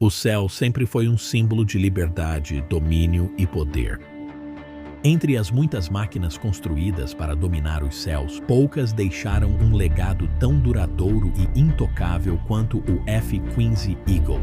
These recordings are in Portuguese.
O céu sempre foi um símbolo de liberdade, domínio e poder. Entre as muitas máquinas construídas para dominar os céus, poucas deixaram um legado tão duradouro e intocável quanto o F-15 Eagle.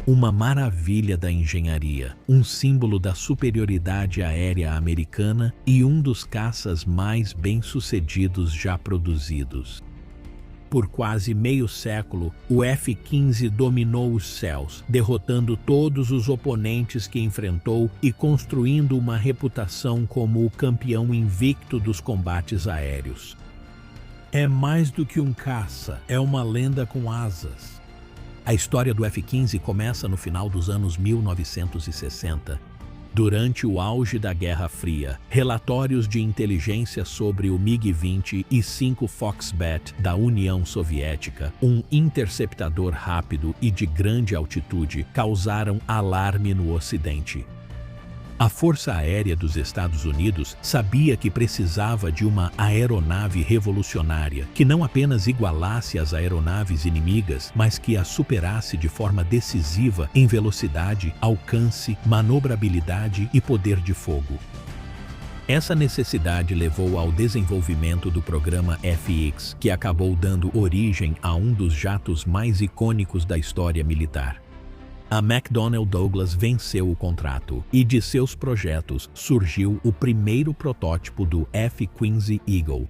Uma maravilha da engenharia, um símbolo da superioridade aérea americana e um dos caças mais bem-sucedidos já produzidos. Por quase meio século, o F-15 dominou os céus, derrotando todos os oponentes que enfrentou e construindo uma reputação como o campeão invicto dos combates aéreos. É mais do que um caça, é uma lenda com asas. A história do F-15 começa no final dos anos 1960. Durante o auge da Guerra Fria, relatórios de inteligência sobre o MiG-20 e 5 Foxbat da União Soviética, um interceptador rápido e de grande altitude, causaram alarme no Ocidente. A Força Aérea dos Estados Unidos sabia que precisava de uma aeronave revolucionária, que não apenas igualasse as aeronaves inimigas, mas que as superasse de forma decisiva em velocidade, alcance, manobrabilidade e poder de fogo. Essa necessidade levou ao desenvolvimento do programa FX, que acabou dando origem a um dos jatos mais icônicos da história militar. A McDonnell Douglas venceu o contrato e de seus projetos surgiu o primeiro protótipo do F-15 Eagle.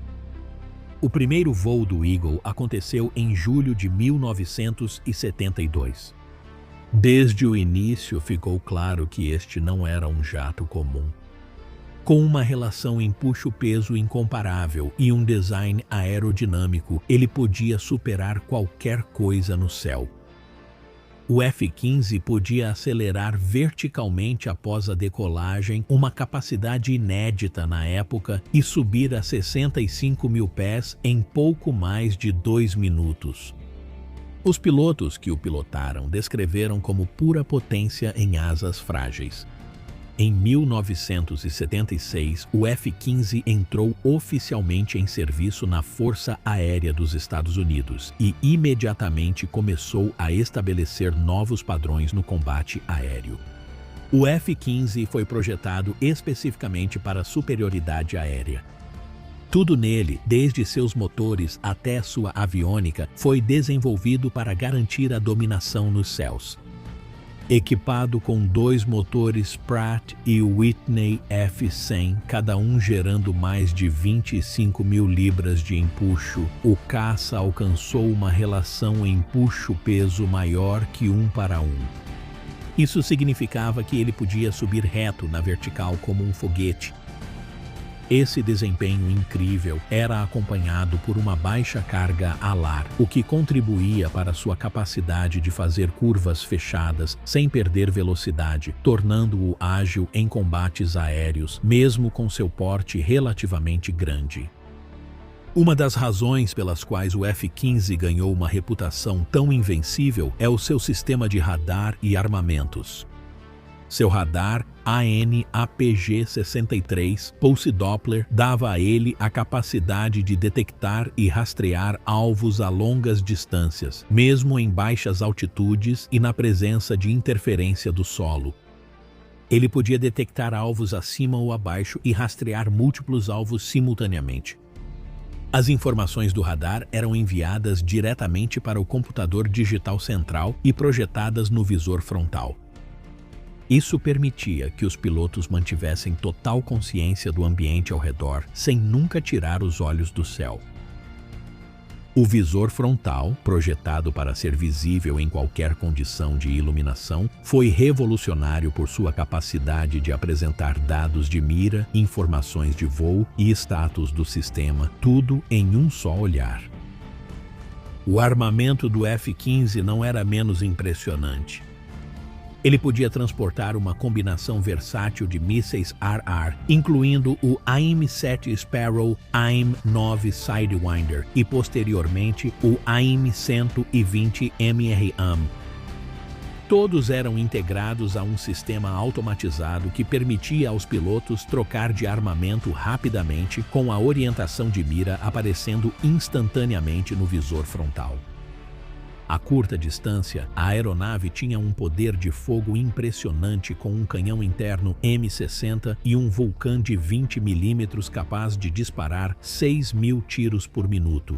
O primeiro voo do Eagle aconteceu em julho de 1972. Desde o início ficou claro que este não era um jato comum. Com uma relação empuxo-peso incomparável e um design aerodinâmico, ele podia superar qualquer coisa no céu. O F-15 podia acelerar verticalmente após a decolagem, uma capacidade inédita na época, e subir a 65 mil pés em pouco mais de 2 minutos. Os pilotos que o pilotaram descreveram como pura potência em asas frágeis. Em 1976, o F-15 entrou oficialmente em serviço na Força Aérea dos Estados Unidos e imediatamente começou a estabelecer novos padrões no combate aéreo. O F-15 foi projetado especificamente para superioridade aérea. Tudo nele, desde seus motores até sua aviônica, foi desenvolvido para garantir a dominação nos céus. Equipado com 2 motores Pratt e Whitney F100, cada um gerando mais de 25 mil libras de empuxo, o caça alcançou uma relação empuxo-peso maior que 1:1. Isso significava que ele podia subir reto na vertical como um foguete. Esse desempenho incrível era acompanhado por uma baixa carga alar, o que contribuía para sua capacidade de fazer curvas fechadas sem perder velocidade, tornando-o ágil em combates aéreos, mesmo com seu porte relativamente grande. Uma das razões pelas quais o F-15 ganhou uma reputação tão invencível é o seu sistema de radar e armamentos. Seu radar AN/APG-63 Pulse Doppler dava a ele a capacidade de detectar e rastrear alvos a longas distâncias, mesmo em baixas altitudes e na presença de interferência do solo. Ele podia detectar alvos acima ou abaixo e rastrear múltiplos alvos simultaneamente. As informações do radar eram enviadas diretamente para o computador digital central e projetadas no visor frontal. Isso permitia que os pilotos mantivessem total consciência do ambiente ao redor, sem nunca tirar os olhos do céu. O visor frontal, projetado para ser visível em qualquer condição de iluminação, foi revolucionário por sua capacidade de apresentar dados de mira, informações de voo e status do sistema, tudo em um só olhar. O armamento do F-15 não era menos impressionante. Ele podia transportar uma combinação versátil de mísseis RR, incluindo o AIM-7 Sparrow, AIM-9 Sidewinder e, posteriormente, o AIM-120 MRAM. Todos eram integrados a um sistema automatizado que permitia aos pilotos trocar de armamento rapidamente, com a orientação de mira aparecendo instantaneamente no visor frontal. A curta distância, a aeronave tinha um poder de fogo impressionante com um canhão interno M60 e um Vulcan de 20 mm capaz de disparar 6.000 tiros por minuto.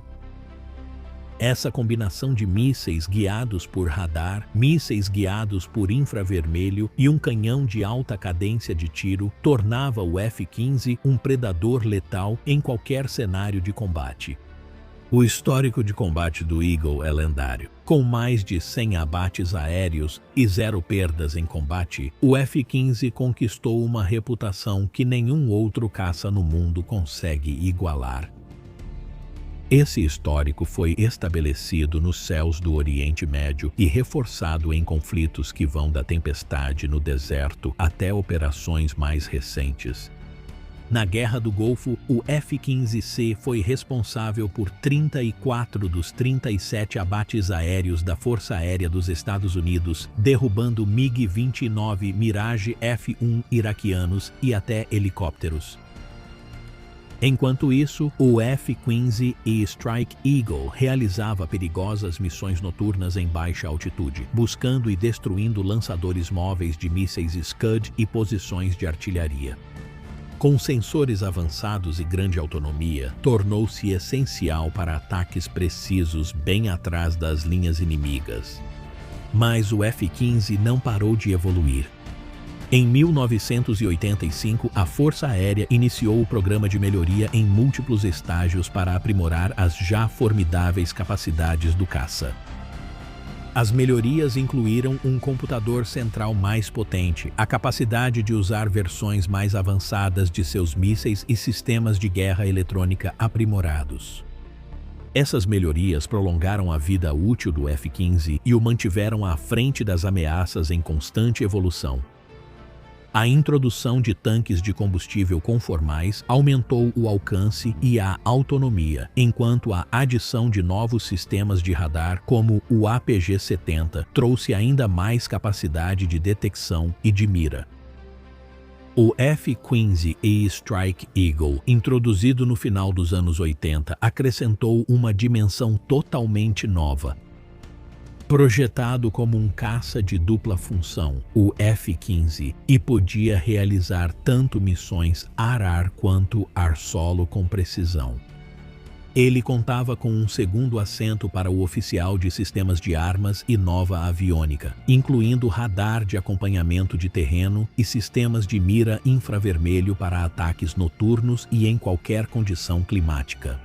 Essa combinação de mísseis guiados por radar, mísseis guiados por infravermelho e um canhão de alta cadência de tiro tornava o F-15 um predador letal em qualquer cenário de combate. O histórico de combate do Eagle é lendário. Com mais de 100 abates aéreos e 0 perdas em combate, o F-15 conquistou uma reputação que nenhum outro caça no mundo consegue igualar. Esse histórico foi estabelecido nos céus do Oriente Médio e reforçado em conflitos que vão da tempestade no deserto até operações mais recentes. Na Guerra do Golfo, o F-15C foi responsável por 34 dos 37 abates aéreos da Força Aérea dos Estados Unidos, derrubando MiG-29 Mirage F-1 iraquianos e até helicópteros. Enquanto isso, o F-15 e Strike Eagle realizava perigosas missões noturnas em baixa altitude, buscando e destruindo lançadores móveis de mísseis Scud e posições de artilharia. Com sensores avançados e grande autonomia, tornou-se essencial para ataques precisos bem atrás das linhas inimigas. Mas o F-15 não parou de evoluir. Em 1985, a Força Aérea iniciou o programa de melhoria em múltiplos estágios para aprimorar as já formidáveis capacidades do caça. As melhorias incluíram um computador central mais potente, a capacidade de usar versões mais avançadas de seus mísseis e sistemas de guerra eletrônica aprimorados. Essas melhorias prolongaram a vida útil do F-15 e o mantiveram à frente das ameaças em constante evolução. A introdução de tanques de combustível conformais aumentou o alcance e a autonomia, enquanto a adição de novos sistemas de radar, como o APG-70, trouxe ainda mais capacidade de detecção e de mira. O F-15 e Strike Eagle, introduzido no final dos anos 80, acrescentou uma dimensão totalmente nova. Projetado como um caça de dupla função, o F-15 e podia realizar tanto missões ar-ar quanto ar-solo com precisão. Ele contava com um segundo assento para o oficial de sistemas de armas e nova aviônica, incluindo radar de acompanhamento de terreno e sistemas de mira infravermelho para ataques noturnos e em qualquer condição climática.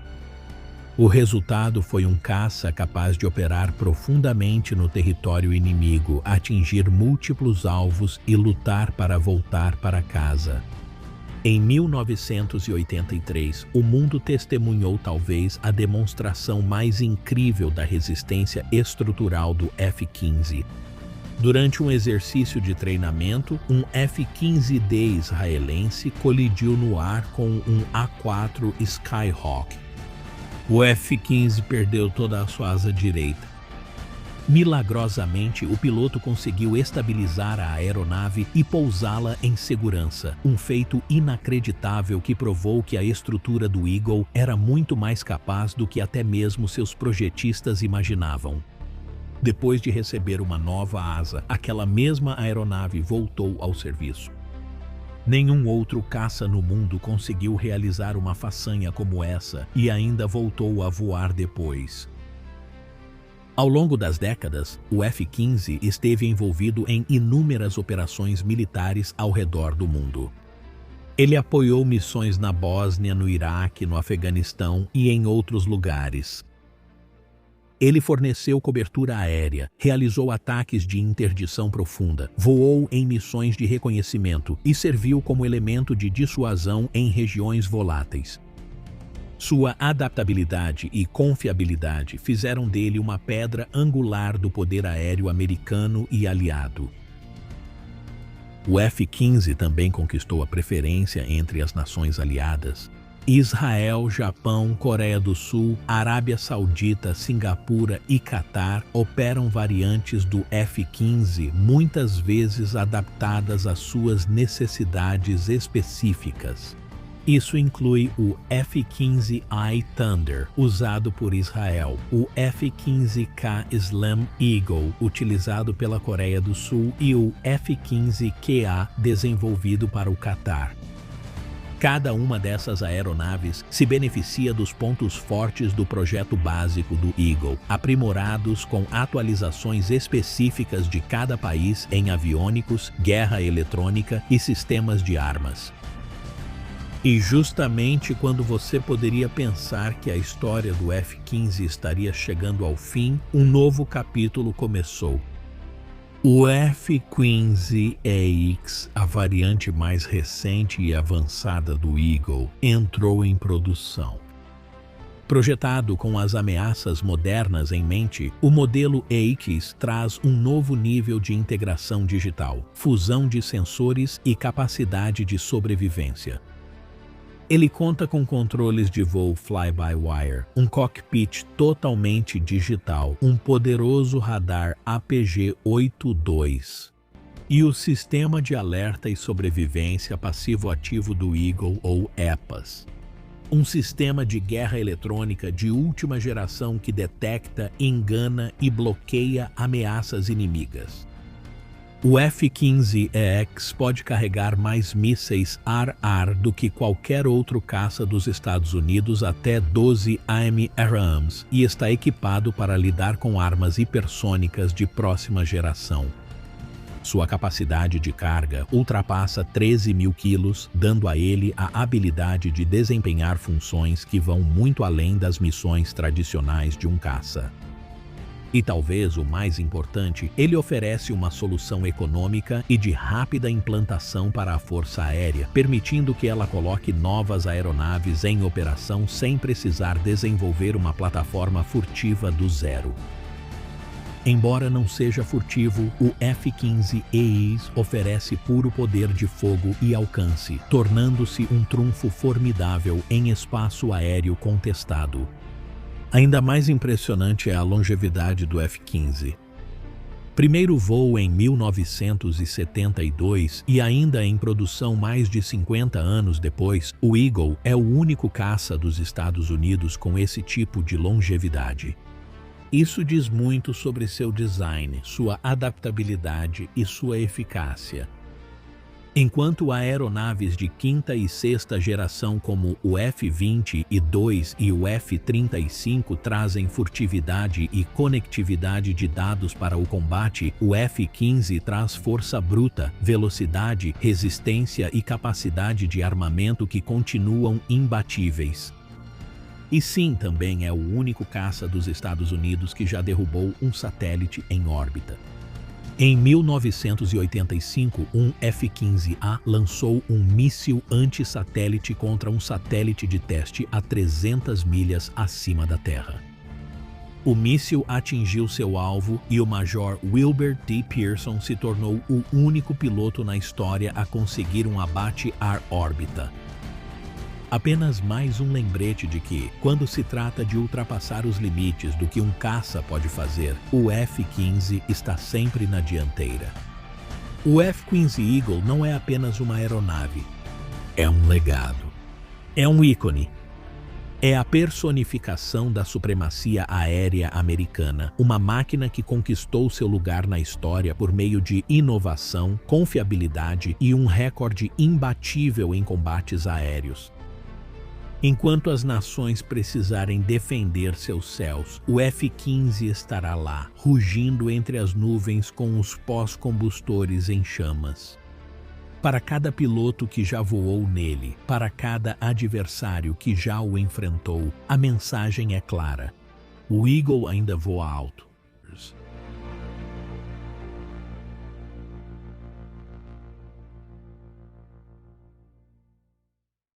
O resultado foi um caça capaz de operar profundamente no território inimigo, atingir múltiplos alvos e lutar para voltar para casa. Em 1983, o mundo testemunhou talvez a demonstração mais incrível da resistência estrutural do F-15. Durante um exercício de treinamento, um F-15D israelense colidiu no ar com um A-4 Skyhawk. O F-15 perdeu toda a sua asa direita. Milagrosamente, o piloto conseguiu estabilizar a aeronave e pousá-la em segurança, um feito inacreditável que provou que a estrutura do Eagle era muito mais capaz do que até mesmo seus projetistas imaginavam. Depois de receber uma nova asa, aquela mesma aeronave voltou ao serviço. Nenhum outro caça no mundo conseguiu realizar uma façanha como essa e ainda voltou a voar depois. Ao longo das décadas, o F-15 esteve envolvido em inúmeras operações militares ao redor do mundo. Ele apoiou missões na Bósnia, no Iraque, no Afeganistão e em outros lugares. Ele forneceu cobertura aérea, realizou ataques de interdição profunda, voou em missões de reconhecimento e serviu como elemento de dissuasão em regiões voláteis. Sua adaptabilidade e confiabilidade fizeram dele uma pedra angular do poder aéreo americano e aliado. O F-15 também conquistou a preferência entre as nações aliadas. Israel, Japão, Coreia do Sul, Arábia Saudita, Singapura e Catar operam variantes do F-15, muitas vezes adaptadas às suas necessidades específicas. Isso inclui o F-15I Thunder, usado por Israel, o F-15K Slam Eagle, utilizado pela Coreia do Sul, e o F-15QA, desenvolvido para o Catar. Cada uma dessas aeronaves se beneficia dos pontos fortes do projeto básico do Eagle, aprimorados com atualizações específicas de cada país em aviônicos, guerra eletrônica e sistemas de armas. E justamente quando você poderia pensar que a história do F-15 estaria chegando ao fim, um novo capítulo começou. O F-15EX, a variante mais recente e avançada do Eagle, entrou em produção. Projetado com as ameaças modernas em mente, o modelo EX traz um novo nível de integração digital, fusão de sensores e capacidade de sobrevivência. Ele conta com controles de voo fly-by-wire, um cockpit totalmente digital, um poderoso radar APG-82 e o sistema de alerta e sobrevivência passivo-ativo do Eagle, ou EPAS. Um sistema de guerra eletrônica de última geração que detecta, engana e bloqueia ameaças inimigas. O F-15EX pode carregar mais mísseis ar-ar do que qualquer outro caça dos Estados Unidos, até 12 AMRAAMs, e está equipado para lidar com armas hipersônicas de próxima geração. Sua capacidade de carga ultrapassa 13 mil quilos, dando a ele a habilidade de desempenhar funções que vão muito além das missões tradicionais de um caça. E talvez o mais importante, ele oferece uma solução econômica e de rápida implantação para a Força Aérea, permitindo que ela coloque novas aeronaves em operação sem precisar desenvolver uma plataforma furtiva do zero. Embora não seja furtivo, o F-15EX oferece puro poder de fogo e alcance, tornando-se um trunfo formidável em espaço aéreo contestado. Ainda mais impressionante é a longevidade do F-15. Primeiro voo em 1972 e ainda em produção mais de 50 anos depois, o Eagle é o único caça dos Estados Unidos com esse tipo de longevidade. Isso diz muito sobre seu design, sua adaptabilidade e sua eficácia. Enquanto aeronaves de quinta e sexta geração como o F-22 e o F-35 trazem furtividade e conectividade de dados para o combate, o F-15 traz força bruta, velocidade, resistência e capacidade de armamento que continuam imbatíveis. E sim, também é o único caça dos Estados Unidos que já derrubou um satélite em órbita. Em 1985, um F-15A lançou um míssil anti-satélite contra um satélite de teste a 300 milhas acima da Terra. O míssil atingiu seu alvo e o Major Wilbur T. Pearson se tornou o único piloto na história a conseguir um abate ar-órbita. Apenas mais um lembrete de que, quando se trata de ultrapassar os limites do que um caça pode fazer, o F-15 está sempre na dianteira. O F-15 Eagle não é apenas uma aeronave, é um legado. É um ícone. É a personificação da supremacia aérea americana, uma máquina que conquistou seu lugar na história por meio de inovação, confiabilidade e um recorde imbatível em combates aéreos. Enquanto as nações precisarem defender seus céus, o F-15 estará lá, rugindo entre as nuvens com os pós-combustores em chamas. Para cada piloto que já voou nele, para cada adversário que já o enfrentou, a mensagem é clara. O Eagle ainda voa alto.